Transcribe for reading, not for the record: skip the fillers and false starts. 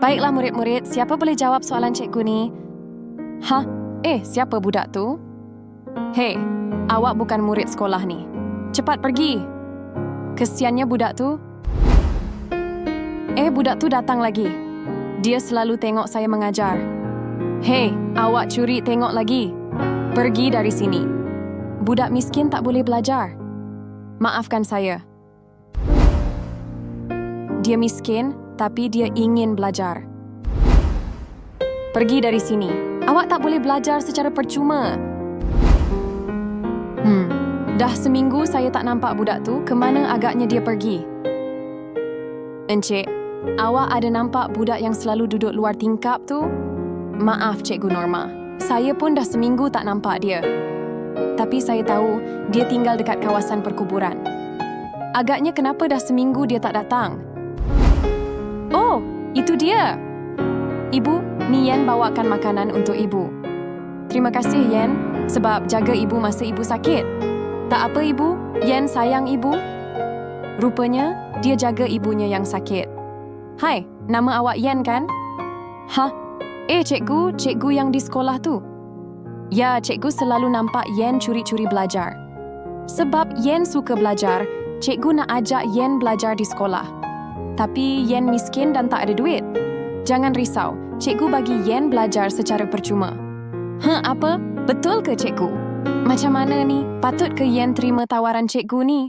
Baiklah murid-murid, siapa boleh jawab soalan cikgu ni? Hah? Siapa budak tu? Hei, awak bukan murid sekolah ni. Cepat pergi. Kesiannya budak tu. Budak tu datang lagi. Dia selalu tengok saya mengajar. Hei, awak curi tengok lagi. Pergi dari sini. Budak miskin tak boleh belajar. Maafkan saya. Dia miskin, tapi dia ingin belajar. Pergi dari sini. Awak tak boleh belajar secara percuma. Dah seminggu saya tak nampak budak tu. Kemana agaknya dia pergi? Encik, awak ada nampak budak yang selalu duduk luar tingkap tu? Maaf, Cikgu Norma. Saya pun dah seminggu tak nampak dia. Tapi saya tahu dia tinggal dekat kawasan perkuburan. Agaknya kenapa dah seminggu dia tak datang? Oh, itu dia. Ibu, ni Yen bawakan makanan untuk ibu. Terima kasih, Yen, sebab jaga ibu masa ibu sakit. Tak apa, Ibu. Yen sayang ibu. Rupanya, dia jaga ibunya yang sakit. Hai, nama awak Yen kan? Hah? Cikgu yang di sekolah tu. Ya, cikgu selalu nampak Yen curi-curi belajar. Sebab Yen suka belajar, cikgu nak ajak Yen belajar di sekolah. Tapi Yen miskin dan tak ada duit. Jangan risau, cikgu bagi Yen belajar secara percuma. Apa? Betul ke cikgu? Macam mana ni? Patut ke Yen terima tawaran cikgu ni?